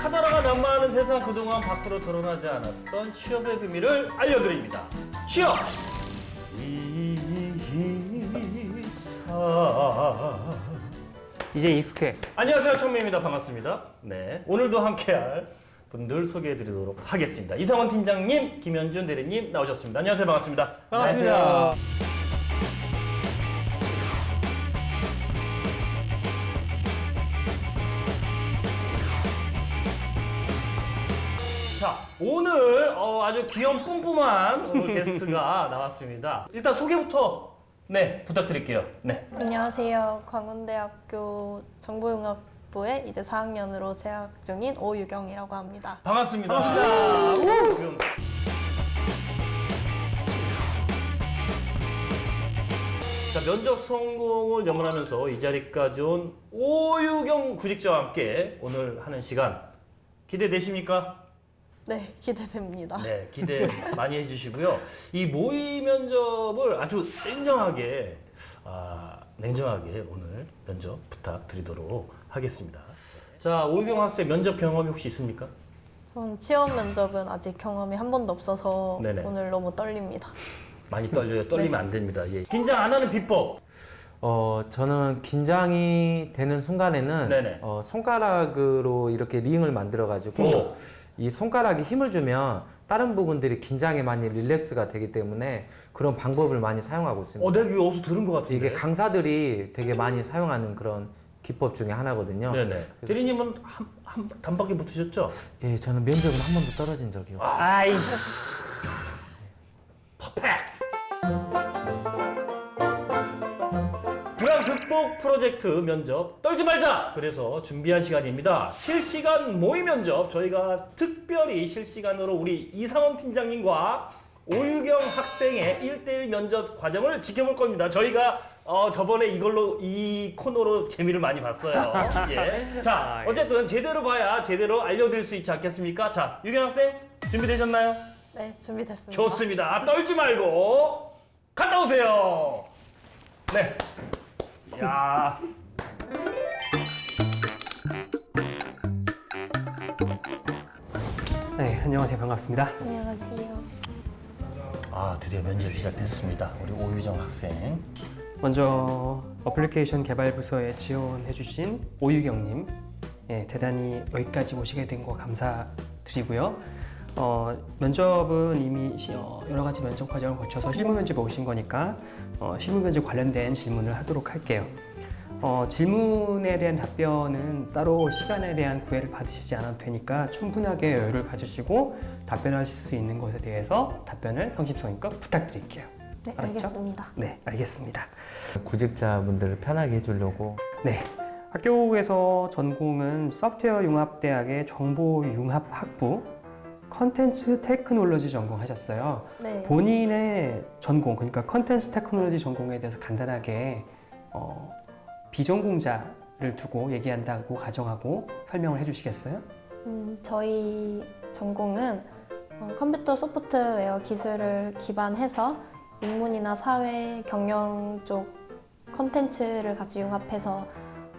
카더라가 난무하는 세상 그동안 밖으로 드러나지 않았던 취업의 비밀을 알려드립니다. 취업! 이제 익숙해. 안녕하세요, 청명입니다. 반갑습니다. 네, 오늘도 함께할 분들 소개해드리도록 하겠습니다. 이상원 팀장님, 김현준 대리님 나오셨습니다. 안녕하세요, 반갑습니다. 반갑습니다. 자, 오늘 아주 귀염 뿜뿜한 오늘 게스트가 나왔습니다. 일단 소개부터 네 부탁드릴게요. 네. 안녕하세요. 광운대학교 정보융합부에 이제 4학년으로 재학 중인 오유경이라고 합니다. 반갑습니다. 자, 면접 성공을 염원하면서 이 자리까지 온 오유경 구직자와 함께 오늘 하는 시간 기대되십니까? 네, 기대됩니다. 네, 기대 많이 해주시고요. 이 모의 면접을 아주 냉정하게 오늘 면접 부탁드리도록 하겠습니다. 자, 오유경 학생 면접 경험이 혹시 있습니까? 전 취업 면접은 아직 경험이 한 번도 없어서 네네. 오늘 너무 떨립니다. 많이 떨려요. 떨리면 안 됩니다. 예. 긴장 안 하는 비법. 저는 긴장이 되는 순간에는 네네. 손가락으로 이렇게 링을 만들어가지고 오. 이 손가락에 힘을 주면 다른 부분들이 긴장에 많이 릴렉스가 되기 때문에 그런 방법을 많이 사용하고 있습니다. 내가 이거 어디서 들은 것 같은데. 이게 강사들이 되게 많이 사용하는 그런 기법 중에 하나거든요. 네네. 대리님은 한 단박에 붙으셨죠? 예, 저는 면접은 한 번도 떨어진 적이 없어요. 아이씨. 퍼펙트. 불안 극복 프로젝트 면접 떨지 말자. 그래서 준비한 시간입니다. 실시간 모의 면접 저희가 특별히 실시간으로 우리 이상원 팀장님과 오유경 학생의 1대1 면접 과정을 지켜볼 겁니다. 저희가 저번에 이 코너로 재미를 많이 봤어요. 예. 자, 어쨌든 제대로 봐야 제대로 알려드릴 수 있지 않겠습니까? 자, 유경 학생 준비되셨나요? 네, 준비됐습니다. 좋습니다. 떨지 말고 갔다 오세요. 네. 야. 네, 안녕하세요. 반갑습니다. 안녕하세요. 드디어 면접 시작됐습니다. 우리 오유정 학생. 먼저 어플리케이션 개발 부서에 지원해주신 오유경님, 대단히 여기까지 오시게 된 거 감사드리고요. 면접은 이미 여러 가지 면접 과정을 거쳐서 실무 면접에 오신 거니까 실무 면접 관련된 질문을 하도록 할게요. 질문에 대한 답변은 따로 시간에 대한 구애를 받으시지 않아도 되니까 충분하게 여유를 가지시고 답변하실 수 있는 것에 대해서 답변을 성심성의껏 부탁드릴게요. 네, 알았죠? 알겠습니다. 네, 알겠습니다. 구직자분들을 편하게 해주려고 네, 학교에서 전공은 소프트웨어 융합대학의 정보융합학부 컨텐츠 테크놀로지 전공하셨어요. 네. 본인의 전공, 그러니까 컨텐츠 테크놀로지 전공에 대해서 간단하게 비전공자를 두고 얘기한다고 가정하고 설명을 해주시겠어요? 저희 전공은 컴퓨터 소프트웨어 기술을 기반해서 인문이나 사회, 경영 쪽 컨텐츠를 같이 융합해서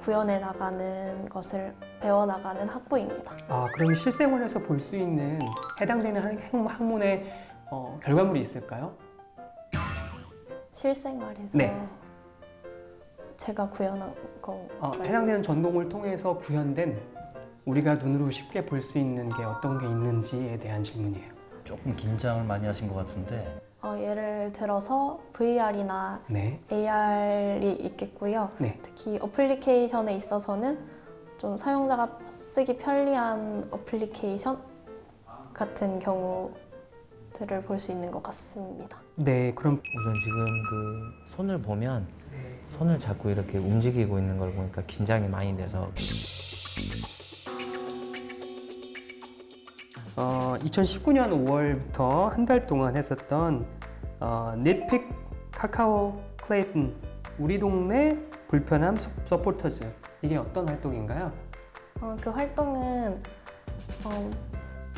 구현해 나가는 것을 배워나가는 학부입니다. 그럼 실생활에서 볼 수 있는 해당되는 학문의 결과물이 있을까요? 실생활에서 네. 제가 구현한 거 해당되는 전공을 통해서 구현된 우리가 눈으로 쉽게 볼 수 있는 게 어떤 게 있는지에 대한 질문이에요. 조금 긴장을 많이 하신 것 같은데. 예를 들어서 VR이나 네. AR이 있겠고요. 네. 특히 어플리케이션에 있어서는 좀 사용자가 쓰기 편리한 어플리케이션 같은 경우들을 볼 수 있는 것 같습니다. 네, 그럼 우선 지금 그 손을 보면 손을 자꾸 이렇게 움직이고 있는 걸 보니까 긴장이 많이 돼서 2019년 5월부터 한 달 동안 했었던 닛픽 카카오 클레이튼 우리 동네 불편함 서포터즈 이게 어떤 활동인가요? 그 활동은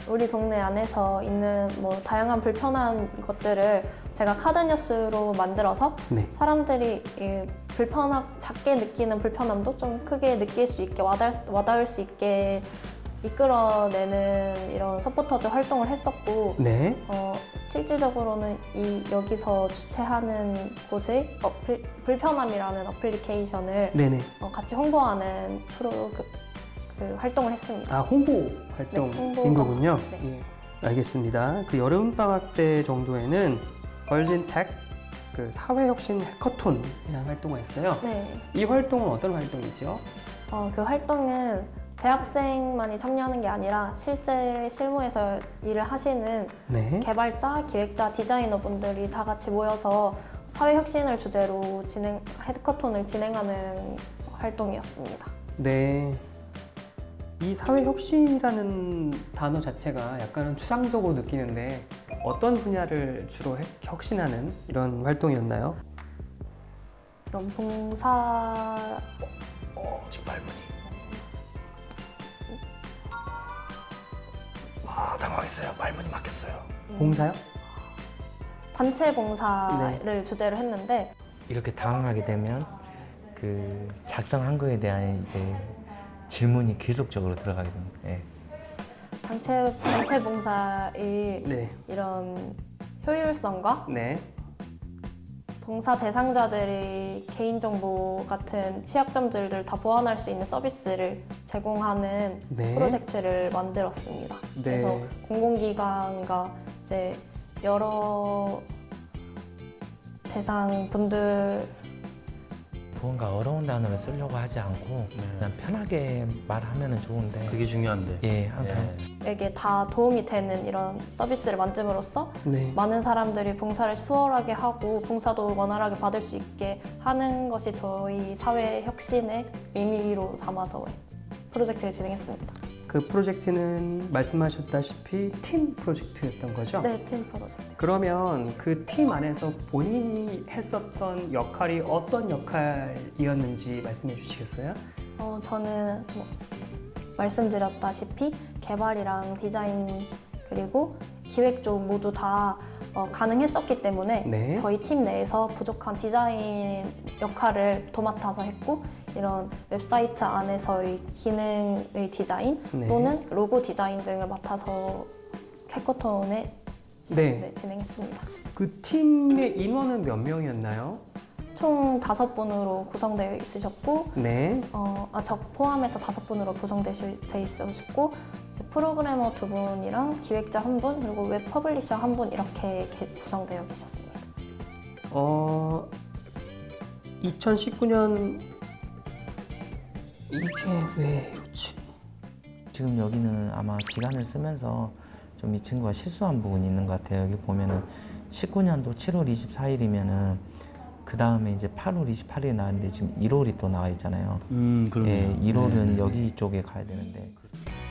우리 동네 안에서 있는 뭐 다양한 불편한 것들을 제가 카드뉴스로 만들어서 네. 사람들이 작게 느끼는 불편함도 좀 크게 느낄 수 있게 와닿을 수 있게 이끌어내는 이런 서포터즈 활동을 했었고 네. 실질적으로는 여기서 주최하는 곳의 불편함이라는 어플리케이션을 네네. 같이 홍보하는 그 활동을 했습니다. 아, 홍보 활동인 홍보가- 거군요. 네. 예, 알겠습니다. 그 여름 방학 때 정도에는 걸진 텍 그 사회혁신 해커톤이라는 활동을 했어요. 네. 이 활동은 어떤 활동이죠? 그 활동은 대학생만이 참여하는 게 아니라 실제 실무에서 일을 하시는 네. 개발자, 기획자, 디자이너분들이 다 같이 모여서 사회혁신을 주제로 해커톤을 진행하는 활동이었습니다. 네. 이 사회혁신이라는 단어 자체가 약간은 추상적으로 느끼는데 어떤 분야를 주로 혁신하는 이런 활동이었나요? 이런 봉사 지금 말문이. 당황했어요. 말문이 막혔어요. 봉사요? 단체 봉사를 주제로 했는데 이렇게 당황하게 되면 그 작성한 거에 대한 이제 질문이 계속적으로 들어가게 됩니다. 예. 단체 봉사의 네. 이런 효율성과 네. 봉사 대상자들의 개인정보 같은 취약점들을 다 보완할 수 있는 서비스를 제공하는 네. 프로젝트를 만들었습니다. 네. 그래서 공공기관과 이제 여러 대상 분들 무언가 어려운 단어를 쓰려고 하지 않고 그냥 편하게 말하면 좋은데 그게 중요한데. 예, 항상 에게 다 도움이 되는 이런 서비스를 만듦으로써 네. 많은 사람들이 봉사를 수월하게 하고 봉사도 원활하게 받을 수 있게 하는 것이 저희 사회 혁신의 의미로 담아서 프로젝트를 진행했습니다. 그 프로젝트는 말씀하셨다시피 팀 프로젝트였던 거죠? 네, 팀 프로젝트. 그러면 그 팀 안에서 본인이 했었던 역할이 어떤 역할이었는지 말씀해 주시겠어요? 저는 말씀드렸다시피 개발이랑 디자인 그리고 기획 쪽 모두 다 가능했었기 때문에 네. 저희 팀 내에서 부족한 디자인 역할을 도맡아서 했고 이런 웹사이트 안에서의 기능의 디자인 네. 또는 로고 디자인 등을 맡아서 해커톤에 네. 진행했습니다. 그 팀의 인원은 몇 명이었나요? 총 5분으로 구성되어 있으셨고 네. 저 포함해서 5분으로 구성되어 있으셨고 이제 프로그래머 2분이랑 기획자 1분 그리고 웹 퍼블리셔 1분 이렇게 구성되어 계셨습니다. 2019년 이게 왜 이렇지? 지금 여기는 아마 기간을 쓰면서 좀 이 친구가 실수한 부분이 있는 것 같아요. 여기 보면은 19년도 7월 24일이면은 그 다음에 이제 8월 28일에 나왔는데 지금 1월이 또 나와 있잖아요. 그러네요. 예, 1월은 여기 쪽에 가야 되는데.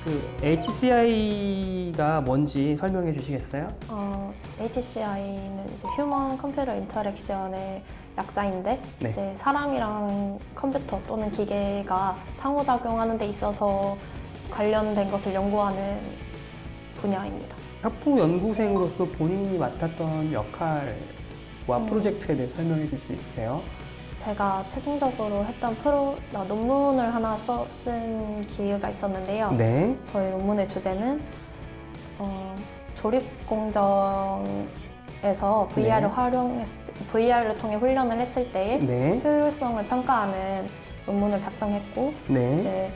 그 HCI가 뭔지 설명해 주시겠어요? HCI는 이제 휴먼 컴퓨터 인터랙션의 약자인데 네. 이제 사람이랑 컴퓨터 또는 기계가 상호작용하는 데 있어서 관련된 것을 연구하는 분야입니다. 학부 연구생으로서 본인이 맡았던 역할과 프로젝트에 대해 설명해 줄 수 있으세요? 제가 최종적으로 했던 논문을 하나 쓴 기회가 있었는데요. 네. 저희 논문의 주제는 조립 공정에서 VR을 통해 훈련을 했을 때의 네. 효율성을 평가하는 논문을 작성했고 네. 이제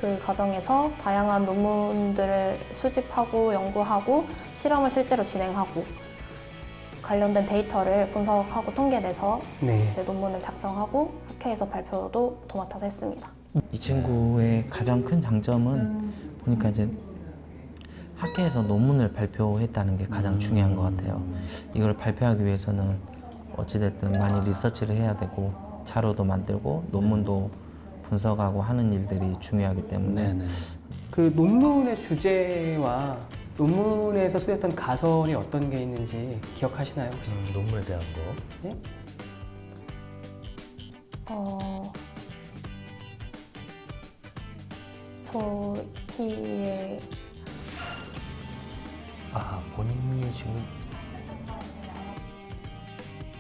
그 과정에서 다양한 논문들을 수집하고 연구하고 실험을 실제로 진행하고 관련된 데이터를 분석하고 통계내서 네. 이제 논문을 작성하고 학회에서 발표도 도맡아서 했습니다. 이 친구의 가장 큰 장점은 보니까 이제 학회에서 논문을 발표했다는 게 가장 중요한 것 같아요. 이걸 발표하기 위해서는 어찌됐든 많이 리서치를 해야 되고 자료도 만들고 논문도 분석하고 하는 일들이 중요하기 때문에 그 논문의 주제와 논문에서 쓰였던 가설이 어떤 게 있는지 기억하시나요 혹시? 논문에 대한 거. 네? 저희의 본인이 지금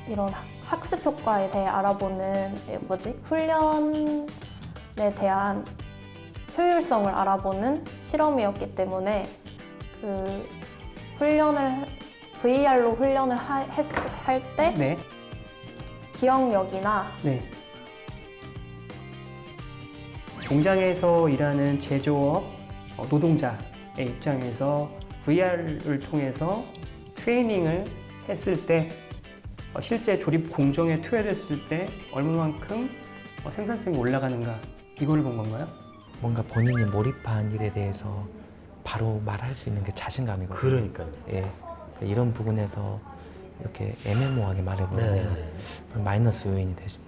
이런 학습 효과에 대해 알아보는 훈련에 대한 효율성을 알아보는 실험이었기 때문에 그 훈련을 VR로 훈련을 할 때 네. 기억력이나 네. 공장에서 일하는 제조업 노동자의 입장에서 VR을 통해서 트레이닝을 했을 때 실제 조립 공정에 투여됐을 때 얼마만큼 생산성이 올라가는가 이거를 본 건가요? 뭔가 본인이 몰입한 일에 대해서 바로 말할 수 있는 게 자신감이거든요. 그러니까요. 예, 이런 부분에서 이렇게 애매모호하게 말해버리면 마이너스 요인이 되죠.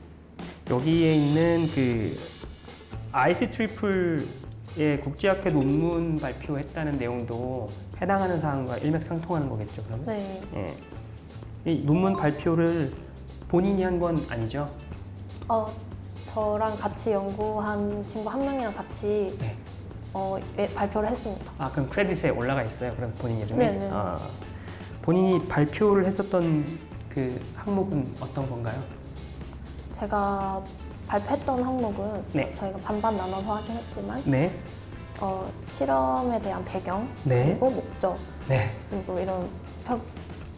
여기에 있는 그 IC 트리플의 국제학회 논문 발표했다는 내용도 해당하는 사항과 일맥상통하는 거겠죠, 그러면? 네. 예. 이 논문 발표를 본인이 한 건 아니죠? 저랑 같이 연구한 친구 한 명이랑 같이 네. 발표를 했습니다. 아, 그럼 크레딧에 올라가 있어요? 그럼 본인 이름이? 네네. 아, 본인이 발표를 했었던 그 항목은 어떤 건가요? 제가 발표했던 항목은 네. 저희가 반반 나눠서 하긴 했지만 네. 실험에 대한 배경, 네. 그리고 목적, 네. 그리고 이런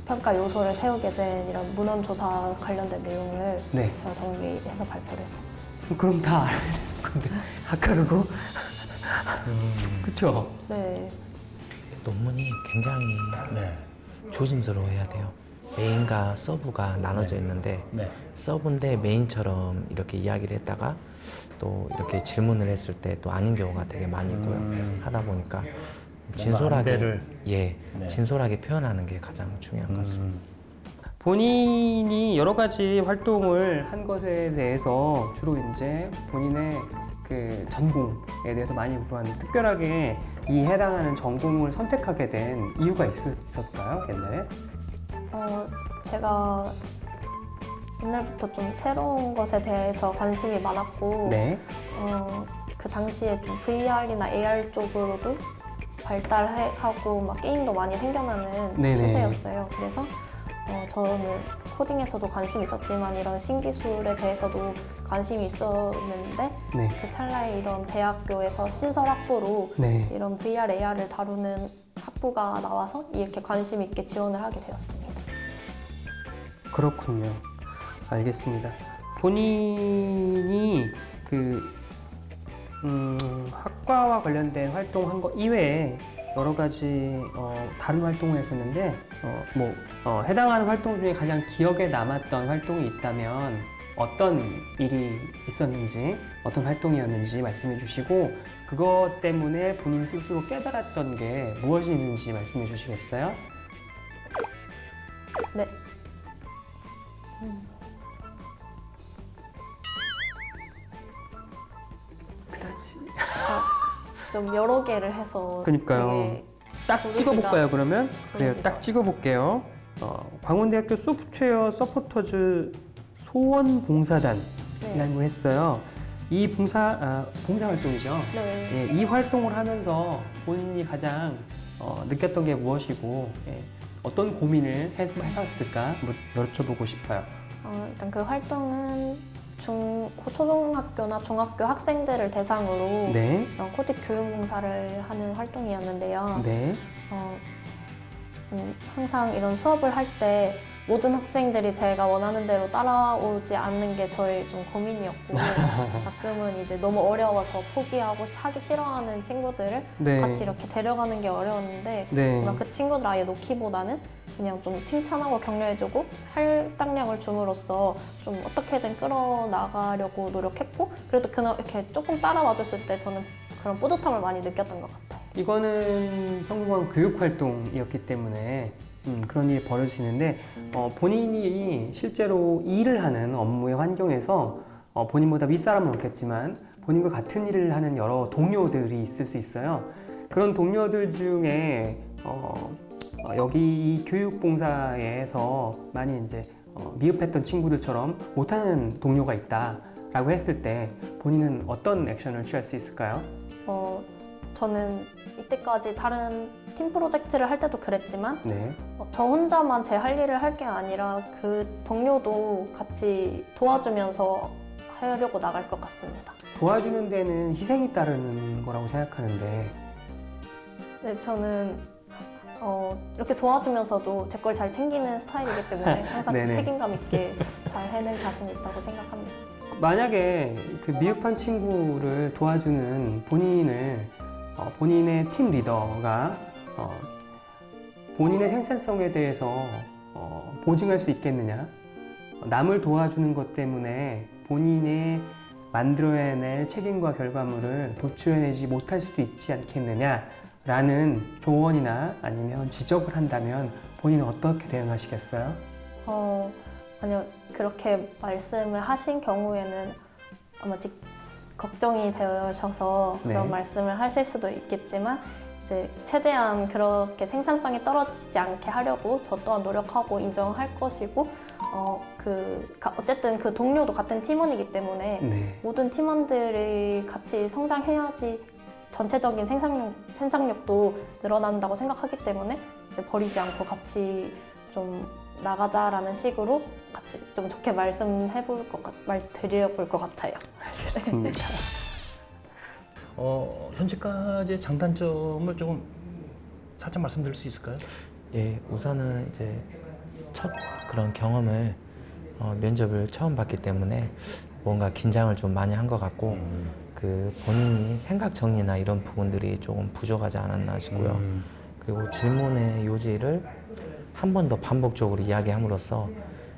평가 요소를 세우게 된 이런 문헌 조사 관련된 내용을 네. 제가 정리해서 발표를 했었어요. 그럼 다 알아야 되는 건데. 아까 그거? 그쵸? 네. 논문이 굉장히 네. 조심스러워해야 돼요. 메인과 서브가 나눠져 있는데 네. 서브인데 메인처럼 이렇게 이야기를 했다가 또 이렇게 질문을 했을 때 또 아닌 경우가 되게 많이 있고요. 하다 보니까 진솔하게 안배를. 예, 네. 진솔하게 표현하는 게 가장 중요한 것 같습니다. 본인이 여러 가지 활동을 한 것에 대해서 주로 이제 본인의 그 전공에 대해서 많이 물어봤는데 특별하게 이 해당하는 전공을 선택하게 된 이유가 있었을까요? 옛날에? 제가 옛날부터 좀 새로운 것에 대해서 관심이 많았고 네. 그 당시에 좀 VR이나 AR 쪽으로도 발달하고 막 게임도 많이 생겨나는 네네. 추세였어요. 그래서 저는 코딩에서도 관심이 있었지만 이런 신기술에 대해서도 관심이 있었는데 네. 그 찰나에 이런 대학교에서 신설학부로 네. 이런 VR, AR을 다루는 학부가 나와서 이렇게 관심 있게 지원을 하게 되었습니다. 그렇군요. 알겠습니다. 본인이 그 학과와 관련된 활동한 거 이외에 여러 가지 다른 활동을 했었는데 해당하는 활동 중에 가장 기억에 남았던 활동이 있다면 어떤 일이 있었는지 어떤 활동이었는지 말씀해 주시고 그것 때문에 본인 스스로 깨달았던 게 무엇이 있는지 말씀해 주시겠어요? 네. 그다지. 좀 여러 개를 해서 그러니까요. 되게 딱 찍어볼까요 그러면? 그래요. 그러기가. 딱 찍어볼게요. 광운대학교 소프트웨어 서포터즈 소원봉사단이라는 네. 걸 했어요. 이 봉사 활동이죠. 네. 예, 이 활동을 하면서 본인이 가장 느꼈던 게 무엇이고 어떤 고민을 해봤을까 여쭤보고 싶어요. 일단 그 활동은 초등학교나 중학교 학생들을 대상으로 네, 이런 코딩 교육 봉사를 하는 활동이었는데요. 네, 항상 이런 수업을 할 때 모든 학생들이 제가 원하는 대로 따라오지 않는 게 저의 좀 고민이었고 가끔은 이제 너무 어려워서 포기하고 하기 싫어하는 친구들을 네, 같이 이렇게 데려가는 게 어려웠는데 네, 뭔가 그 친구들 아예 놓기보다는 그냥 좀 칭찬하고 격려해주고 할당량을 줌으로써 좀 어떻게든 끌어나가려고 노력했고 그래도 그냥 이렇게 조금 따라와줬을 때 저는 그런 뿌듯함을 많이 느꼈던 것 같아요. 이거는 평범한 교육 활동이었기 때문에 그런 일이 벌어지는데 본인이 실제로 일을 하는 업무의 환경에서 본인보다 윗사람은 없겠지만 본인과 같은 일을 하는 여러 동료들이 있을 수 있어요. 그런 동료들 중에 여기 이 교육봉사에서 많이 이제 미흡했던 친구들처럼 못하는 동료가 있다라고 했을 때 본인은 어떤 액션을 취할 수 있을까요? 저는 이때까지 다른 팀 프로젝트를 할 때도 그랬지만 네, 저 혼자만 제 할 일을 할 게 아니라 그 동료도 같이 도와주면서 하려고 나갈 것 같습니다. 도와주는 데는 희생이 따르는 거라고 생각하는데 네, 저는 이렇게 도와주면서도 제 걸 잘 챙기는 스타일이기 때문에 항상 네네. 책임감 있게 잘 해낼 자신이 있다고 생각합니다. 만약에 그 미흡한 친구를 도와주는 본인을 본인의 팀 리더가 본인의 생산성에 대해서 보증할 수 있겠느냐? 남을 도와주는 것 때문에 본인의 만들어내낼 책임과 결과물을 도출해내지 못할 수도 있지 않겠느냐라는 조언이나 아니면 지적을 한다면 본인은 어떻게 대응하시겠어요? 아니요, 그렇게 말씀을 하신 경우에는 아마 걱정이 되셔서 그런 네. 말씀을 하실 수도 있겠지만 이제 최대한 그렇게 떨어지지 않게 하려고 저 또한 노력하고 인정할 것이고 어쨌든 그 동료도 같은 팀원이기 때문에 네. 모든 팀원들이 같이 성장해야지 전체적인 생산력도 늘어난다고 생각하기 때문에 이제 버리지 않고 같이 좀 나가자라는 식으로 같이 좀 좋게 말드려볼 것 같아요. 알겠습니다. 현재까지의 장단점을 조금 살짝 말씀드릴 수 있을까요? 예, 우선은 이제 첫 그런 경험을 면접을 처음 봤기 때문에 뭔가 긴장을 좀 많이 한 것 같고 그 본인이 생각 정리나 이런 부분들이 조금 부족하지 않았나 싶고요. 그리고 질문의 요지를 한 번 더 반복적으로 이야기함으로써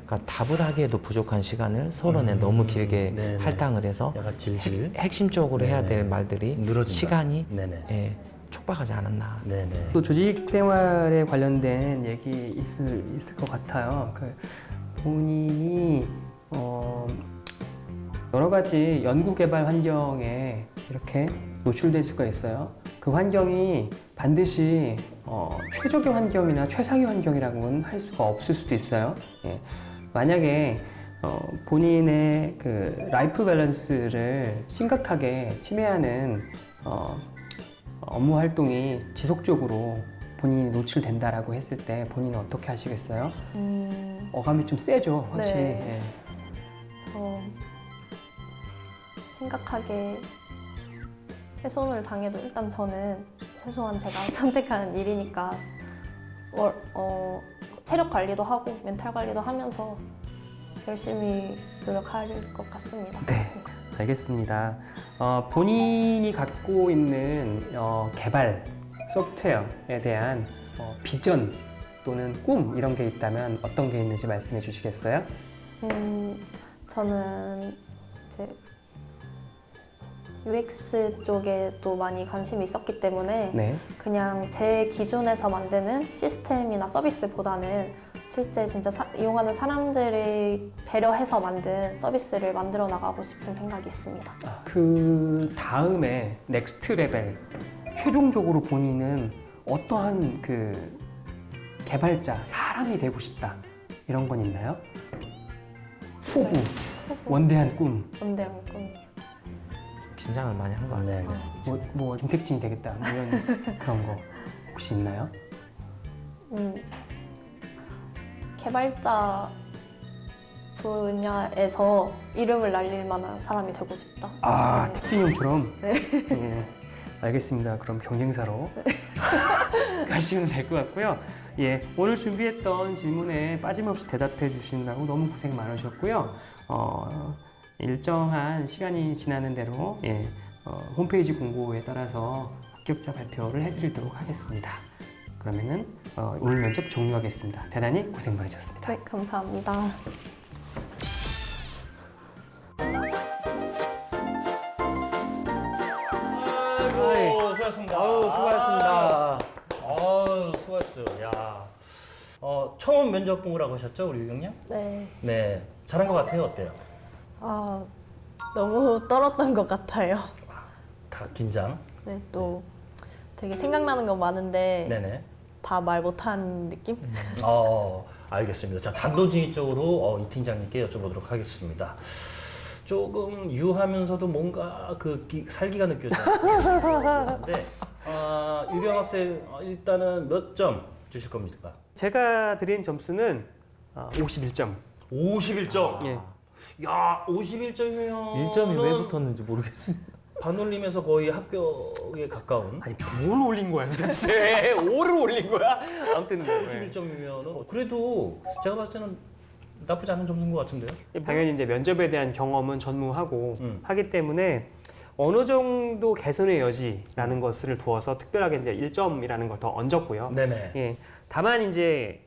그러니까 답을 하기에도 부족한 시간을 서론에 너무 길게 네네. 할당을 해서 약간 질질. 핵심적으로 해야 네네. 될 말들이 늘어진다. 시간이 네네. 예, 촉박하지 않았나. 네네. 또 조직 생활에 관련된 얘기 있을 것 같아요. 본인이 여러 가지 연구 개발 환경에 이렇게 노출될 수가 있어요. 그 환경이 반드시 최적의 환경이나 최상의 환경이라고는 할 수가 없을 수도 있어요. 예. 만약에 본인의 그 라이프 밸런스를 심각하게 침해하는 업무 활동이 지속적으로 본인이 노출된다라고 했을 때 본인은 어떻게 하시겠어요? 어감이 좀 세죠, 확실히. 네. 심각하게 훼손을 당해도 일단 저는 최소한 제가 선택한 일이니까 체력 관리도 하고 멘탈 관리도 하면서 열심히 노력할 것 같습니다. 네, 알겠습니다. 본인이 갖고 있는 개발 소프트웨어에 대한 비전 또는 꿈 이런 게 있다면 어떤 게 있는지 말씀해 주시겠어요? 저는 이제 UX 쪽에 또 많이 관심이 있었기 때문에 네. 그냥 제 기준에서 만드는 시스템이나 서비스보다는 실제 진짜 이용하는 사람들을 배려해서 만든 서비스를 만들어 나가고 싶은 생각이 있습니다. 그 다음에 넥스트 레벨 최종적으로 본인은 어떠한 그 개발자, 사람이 되고 싶다 이런 건 있나요? 포부, 원대한 꿈, 원대한 꿈. 긴장을 많이 한 것 같아요. 네네. 뭐 김택진이 되겠다 뭐 이런 그런 거 혹시 있나요? 개발자 분야에서 이름을 날릴 만한 사람이 되고 싶다. 아, 네. 택진이 형처럼? 예, 알겠습니다. 그럼 경쟁사로 가시면 될 것 같고요. 예, 오늘 준비했던 질문에 빠짐없이 대답해 주시느라고 너무 고생 많으셨고요. 일정한 시간이 지나는 대로 홈페이지 공고에 따라서 합격자 발표를 해드리도록 하겠습니다. 그러면은 오늘 면접 종료하겠습니다. 대단히 고생 많으셨습니다. 네, 감사합니다. 아이고, 수고하셨습니다. 아우, 수고하셨습니다. 아유, 수고했어요. 야. 처음 면접 본 거라고 하셨죠, 우리 유경님? 네. 네. 잘한 것 같아요. 어때요? 너무 떨었던 것 같아요. 다 긴장. 네, 또 되게 생각나는 건 많은데 네네. 다 말 못한 느낌? 알겠습니다. 자, 단도직입적으로 이 팀장님께 여쭤보도록 하겠습니다. 조금 유하면서도 뭔가 살기가 느껴져요. 네. 유경 학생 일단은 몇 점 주실 겁니까? 제가 드린 점수는 51점. 51점. 예. 야, 51점이면 1점이 왜 붙었는지 모르겠습니다. 반올림에서 거의 합격에 가까운. 아니 뭘 올린 거야 도대체? 5를 올린 거야? 아무튼 네. 51점이면은 그래도 제가 봤을 때는 나쁘지 않은 점수인 것 같은데요. 당연히 이제 면접에 대한 경험은 전무하고 음. 하기 때문에 어느 정도 개선의 여지라는 것을 두어서 특별하게 이제 1점이라는 걸 더 얹었고요. 네네. 예, 다만 이제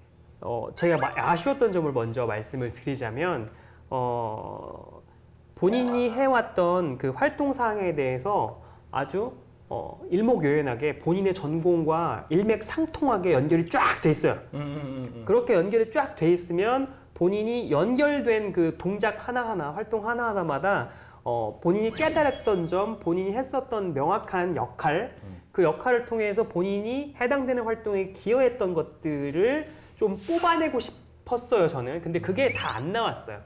제가 아쉬웠던 점을 먼저 말씀을 드리자면 본인이 해왔던 그 활동 사항에 대해서 아주 일목요연하게 본인의 전공과 일맥상통하게 연결이 쫙 돼 있어요. 그렇게 연결이 쫙 돼 있으면 본인이 연결된 그 동작 하나하나, 활동 하나하나마다 본인이 깨달았던 점, 본인이 했었던 명확한 역할, 그 역할을 통해서 본인이 해당되는 활동에 기여했던 것들을 좀 뽑아내고 싶었어요, 저는. 근데 그게 다 안 나왔어요.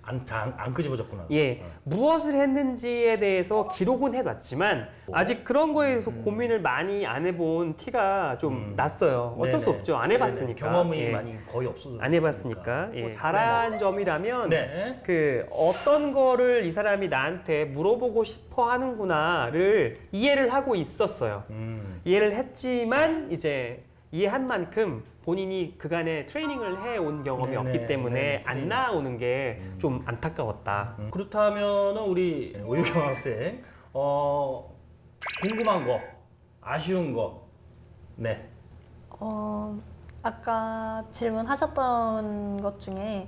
안 끄집어졌구나. 예, 무엇을 했는지에 대해서 기록은 해놨지만 아직 그런 거에 대해서 고민을 많이 안 해본 티가 좀 났어요. 어쩔 수 네네. 없죠. 안 해봤으니까. 네네. 경험이 예. 많이 거의 없어서. 안 해봤으니까. 예. 잘한 점이라면 네. 그 어떤 거를 이 사람이 나한테 물어보고 싶어 하는구나를 이해를 하고 있었어요. 이해를 했지만 이제 이해한 만큼 본인이 그간의 트레이닝을 해온 경험이 네네. 없기 때문에 네네. 안 나오는 게 좀 안타까웠다. 그렇다면은 우리 오유경 학생 궁금한 거, 아쉬운 거, 네. 아까 질문하셨던 것 중에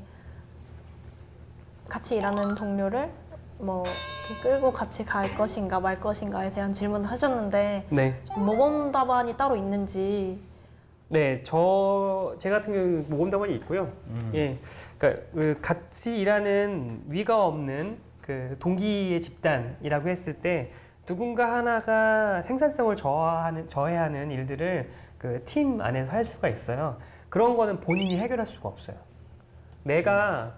같이 일하는 동료를 뭐 이렇게 끌고 같이 갈 것인가 말 것인가에 대한 질문을 하셨는데 네. 모범 답안이 따로 있는지. 네, 제 같은 경우 모범 답안이 있고요. 예, 그러니까 그 같이 일하는 위가 없는 그 동기의 집단이라고 했을 때 누군가 하나가 생산성을 저해하는 일들을 그 팀 안에서 할 수가 있어요. 그런 거는 본인이 해결할 수가 없어요. 내가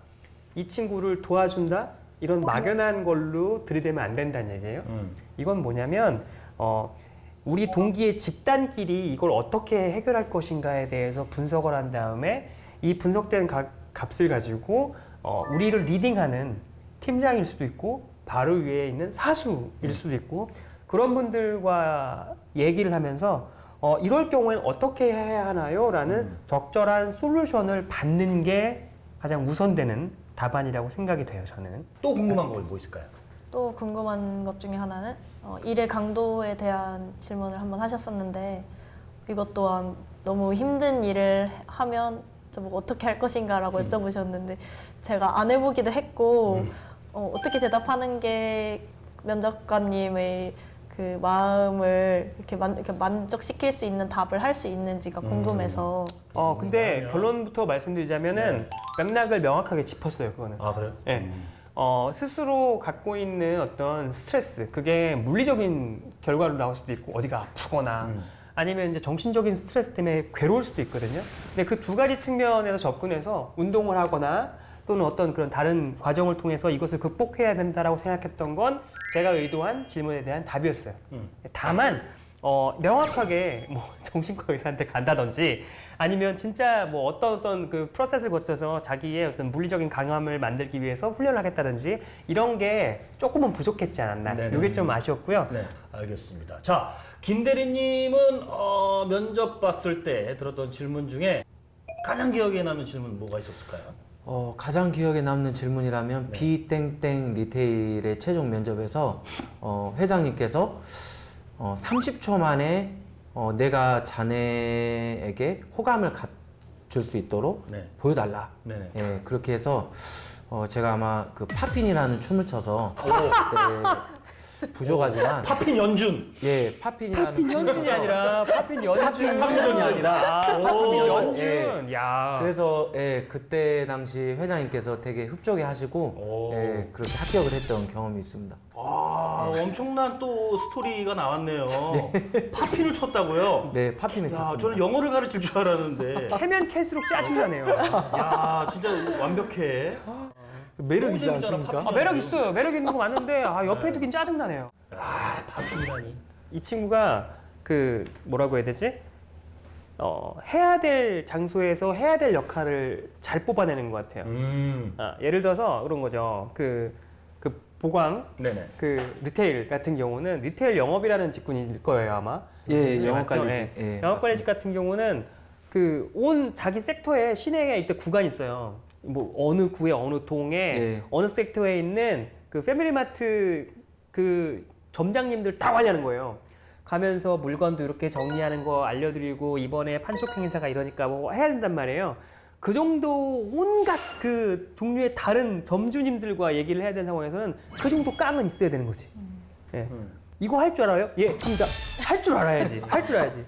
이 친구를 도와준다? 이런 막연한 걸로 들이대면 안 된다는 얘기예요. 이건 뭐냐면 우리 동기의 집단끼리 이걸 어떻게 해결할 것인가에 대해서 분석을 한 다음에 이 분석된 값을 가지고 우리를 리딩하는 팀장일 수도 있고 바로 위에 있는 사수일 수도 있고 그런 분들과 얘기를 하면서 이럴 경우에는 어떻게 해야 하나요? 라는 적절한 솔루션을 받는 게 가장 우선되는 답안이라고 생각이 돼요, 저는. 또 궁금한 거 뭐 있을까요? 또 궁금한 것 중에 하나는 일의 강도에 대한 질문을 한번 하셨었는데 이것 또한 너무 힘든 일을 하면 저보고 어떻게 할 것인가라고 여쭤보셨는데 제가 안 해보기도 했고 어떻게 대답하는 게 면접관님의 그 마음을 이렇게 만족시킬 수 있는 답을 할 수 있는지가 궁금해서. 근데 결론부터 말씀드리자면은 맥락을 명확하게 짚었어요, 그거는. 아, 그래요? 예. 스스로 갖고 있는 어떤 스트레스, 그게 물리적인 결과로 나올 수도 있고, 어디가 아프거나, 아니면 이제 정신적인 스트레스 때문에 괴로울 수도 있거든요. 근데 그 두 가지 측면에서 접근해서 운동을 하거나, 또는 어떤 그런 다른 과정을 통해서 이것을 극복해야 된다라고 생각했던 건 제가 의도한 질문에 대한 답이었어요. 다만, 명확하게 뭐 정신과 의사한테 간다든지 아니면 진짜 뭐 어떤 그 프로세스를 거쳐서 자기의 어떤 물리적인 강함을 만들기 위해서 훈련을 하겠다든지 이런 게 조금은 부족했지 않았나. 네네. 이게 좀 아쉬웠고요. 네, 알겠습니다. 자, 김 대리님은 면접 봤을 때 들었던 질문 중에 가장 기억에 남는 질문 뭐가 있었을까요? 가장 기억에 남는 질문이라면 비땡땡 리테일의 최종 면접에서 회장님께서 30초 만에 내가 자네에게 호감을 갖출 수 있도록 네. 보여달라. 네네. 예, 그렇게 해서 제가 아마 그 팝핀이라는 춤을 춰서 그때 부족하지만 파핀 연준. 예, 팝핀이라는 팝핀 연준이 아니라 팝핀 연준. 팝핀이 아니라. 팝핀 오, 연준. 야. 그래서 예, 그때 당시 회장님께서 되게 흡족해 하시고 예, 그렇게 합격을 했던 경험이 있습니다. 엄청난 또 스토리가 나왔네요. 파핀을 쳤다고요? 네, 팝핀을 야, 쳤습니다. 저는 영어를 가르칠 줄 알았는데. 캐면 캘수록 짜증나네요. 야, 진짜 완벽해. 매력이지 너무 재밌잖아, 않습니까? 팝핀. 매력 있어요. 매력 있는 거 맞는데 옆에 두긴 짜증나네요. 아, 파핀이라니. 이 친구가 그 뭐라고 해야 되지? 해야 될 장소에서 해야 될 역할을 잘 뽑아내는 것 같아요. 예를 들어서 그런 거죠. 그 보광, 네네. 그 리테일 같은 경우는 리테일 영업이라는 직군일 거예요 아마. 예, 영업 맞죠? 관리직. 예, 영업 관리직 같은 경우는 그 온 자기 섹터에 시내에 이때 구간이 있어요. 뭐 어느 구에 어느 동에 예. 어느 섹터에 있는 그 패밀리마트 그 점장님들 다 관리하는 거예요. 가면서 물건도 이렇게 정리하는 거 알려드리고 이번에 판촉 행사가 이러니까 뭐 해야 된단 말이에요. 그 정도 온갖 그 종류의 다른 점주님들과 얘기를 해야 되는 상황에서는 그 정도 깡은 있어야 되는 거지. 예. 이거 할 줄 알아요? 예, 합니다. 할 줄 알아야지. 할 줄 알아야지.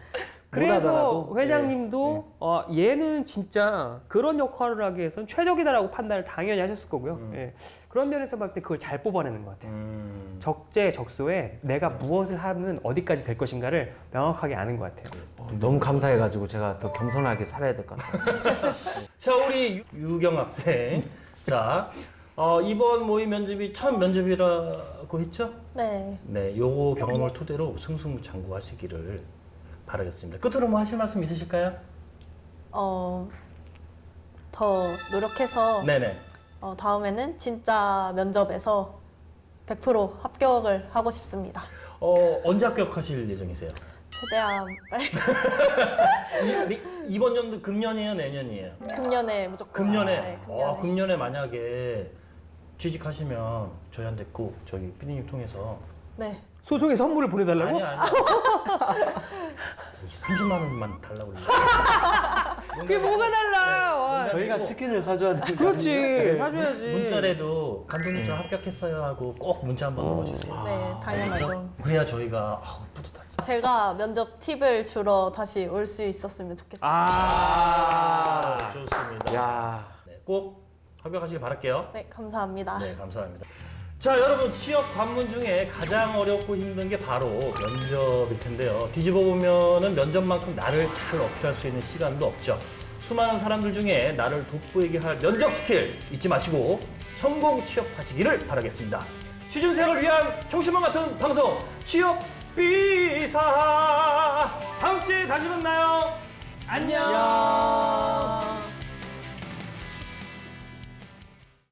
그래서 하더라도, 회장님도 얘는 진짜 그런 역할을 하기 위해서는 최적이다라고 판단을 당연히 하셨을 거고요. 예. 그런 면에서 봤을 때 그걸 잘 뽑아내는 것 같아요. 적재적소에 내가 무엇을 하면 어디까지 될 것인가를 명확하게 아는 것 같아요. 너무 감사해가지고 제가 더 겸손하게 살아야 될 것 같아요. 자, 우리 유경 학생. 자, 이번 모의 면접이 첫 면접이라고 했죠? 네. 네, 요 경험을 토대로 승승장구하시기를 바라겠습니다. 끝으로 뭐 하실 말씀 있으실까요? 더 노력해서 네네. 다음에는 진짜 면접에서 100% 합격을 하고 싶습니다. 언제 합격하실 예정이세요? 최대한 빨리 이번 연도 금년이에요, 내년이에요? 금년에 무조건. 금년에. 네, 금년에. 금년에 만약에 취직하시면 저희한테 꼭 저기 피디님 통해서 네. 소정의 선물을 보내달라고? 아니야. 30만 원만 달라고 그래요. 그게 뭐가 달라? 와. 저희가 치킨을 사줘야 되는 거 그렇지, 사줘야지. 문자라도 감독님 저 합격했어요 하고 꼭 문자 한번 넣어주세요. 네, 당연하죠. 그래야 저희가 뿌듯하죠. 제가 면접 팁을 주러 다시 올 수 있었으면 좋겠어요. 좋습니다. 야. 네, 꼭 합격하시길 바랄게요. 네, 감사합니다. 네, 감사합니다. 자, 여러분, 취업 관문 중에 가장 어렵고 힘든 게 바로 면접일 텐데요. 뒤집어 보면은 면접만큼 나를 잘 어필할 수 있는 시간도 없죠. 수많은 사람들 중에 나를 돋보이게 할 면접 스킬 잊지 마시고 성공 취업하시기를 바라겠습니다. 취준생을 위한 청심원 같은 방송 취업 비사 다음 주에 다시 만나요. 안녕.